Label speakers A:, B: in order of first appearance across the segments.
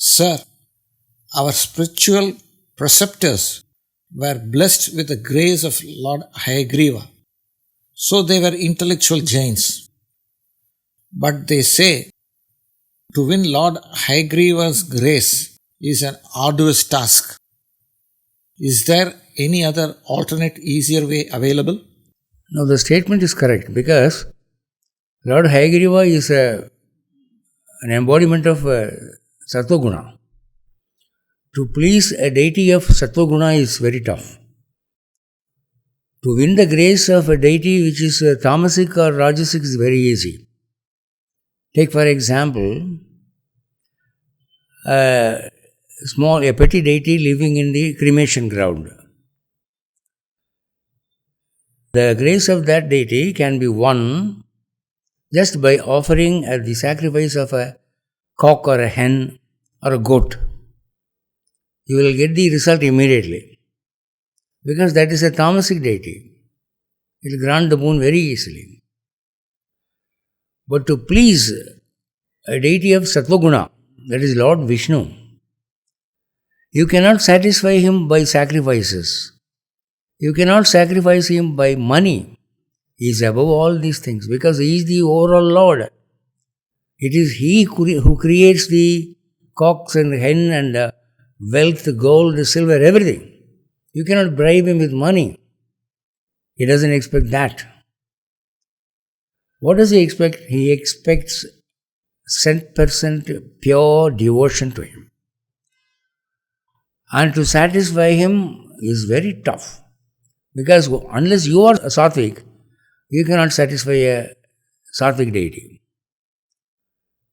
A: Sir, our spiritual preceptors were blessed with the grace of Lord Hayagreeva. So they were intellectual giants. But they say to win Lord Hayagreeva's grace is an arduous task. Is there any other alternate, easier way available?
B: No, the statement is correct because Lord Hayagreeva is an embodiment of Sattva Guna. To please a deity of Sattva Guna is very tough. To win the grace of a deity which is tamasic or rajasic is very easy. Take for example, a petty deity living in the cremation ground. The grace of that deity can be won just by offering the sacrifice of a cock or a hen or a goat. You will get the result immediately because that is a tamasic deity. It will grant the boon very easily. But to please a deity of Sattva Guna, that is Lord Vishnu, you cannot satisfy him by sacrifices. You cannot sacrifice him by money. He is above all these things because he is the overall Lord. It is he who creates the cocks and hen and wealth, gold, silver, everything. You cannot bribe him with money. He doesn't expect that. What does he expect? He expects 100% pure devotion to him. And to satisfy him is very tough. Because unless you are a Sattvic, you cannot satisfy a Sattvic deity.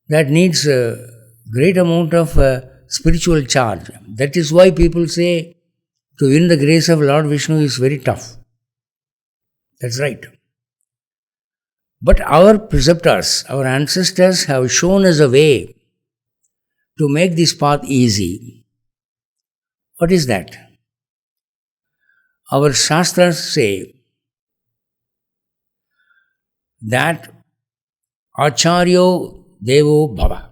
B: That needs a great amount of spiritual charge. That is why people say to win the grace of Lord Vishnu is very tough. That's right. But our preceptors, our ancestors have shown us a way to make this path easy. What is that? Our Shastras say that Acharyo Devo Bhava.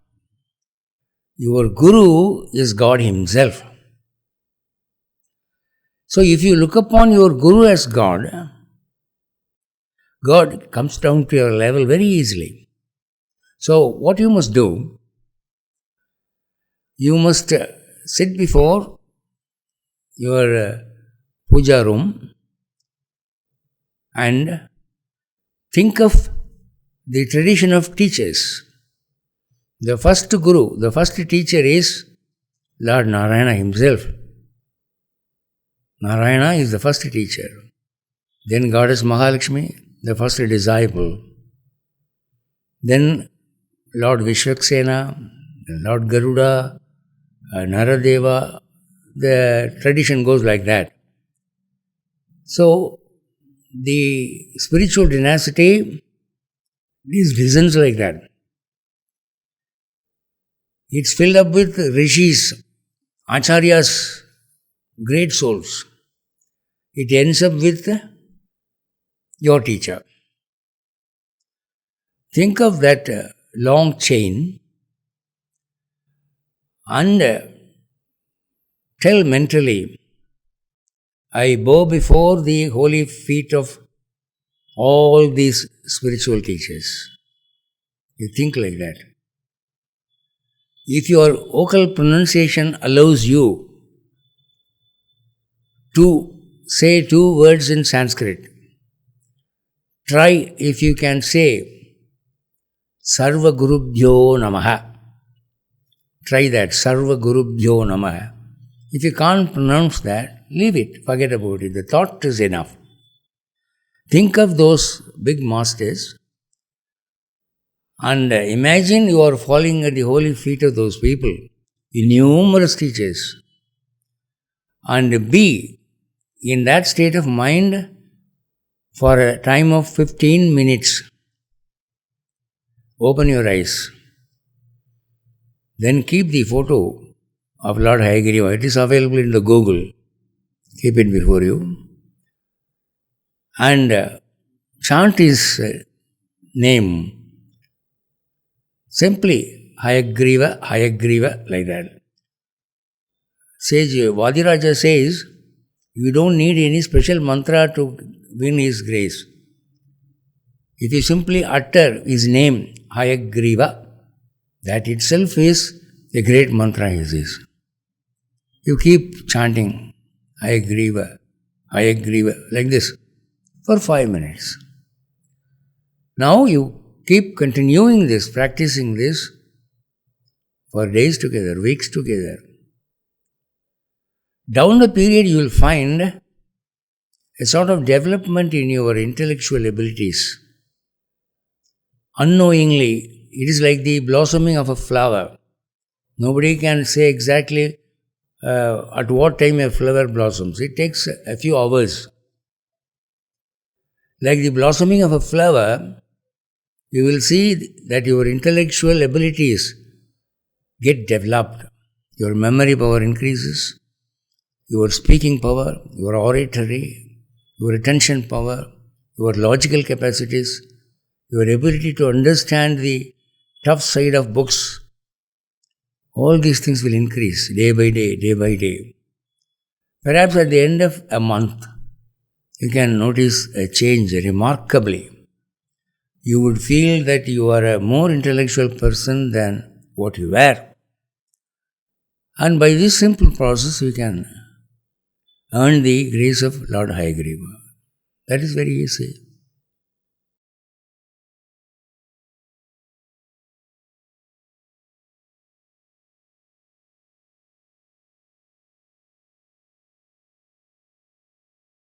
B: Your Guru is God Himself. So if you look upon your Guru as God, God comes down to your level very easily. So what you must do, you must sit before your puja room and think of the tradition of teachers. The first Guru, the first teacher is Lord Narayana himself. Narayana is the first teacher. Then Goddess Mahalakshmi, the first disciple. Then Lord Vishwaksena, Lord Garuda, Naradeva. The tradition goes like that. So, the spiritual dynasty descends like that. It's filled up with Rishis, Acharyas, great souls. It ends up with your teacher. Think of that long chain and tell mentally, I bow before the holy feet of all these spiritual teachers. You think like that. If your vocal pronunciation allows you to say 2 words in Sanskrit, try if you can say Sarva Gurubhyo Namaha. Try that, Sarva Gurubhyo Namaha. If you can't pronounce that, leave it, forget about it. The thought is enough. Think of those big masters and imagine you are falling at the holy feet of those people, innumerous teachers, and be in that state of mind for a time of 15 minutes. Open your eyes. Then keep the photo of Lord Hayagreeva. It is available in the Google. Keep it before you. And chant his name. Simply Hayagreeva, Hayagreeva, like that. Sage Vadiraja says, you don't need any special mantra to win his grace. If you simply utter his name, Hayagreeva, that itself is a great mantra, he says. You keep chanting Hayagreeva, Hayagreeva, like this for 5 minutes. Now you keep continuing this, practicing this for days together, weeks together. Down the period, you will find a sort of development in your intellectual abilities. Unknowingly, it is like the blossoming of a flower. Nobody can say exactly at what time a flower blossoms. It takes a few hours. Like the blossoming of a flower, you will see that your intellectual abilities get developed. Your memory power increases, your speaking power, your oratory, your attention power, your logical capacities, your ability to understand the tough side of books. All these things will increase day by day, day by day. Perhaps at the end of a month, you can notice a change remarkably. You would feel that you are a more intellectual person than what you were. And by this simple process, you can earn the grace of Lord Hayagreeva. That is very easy.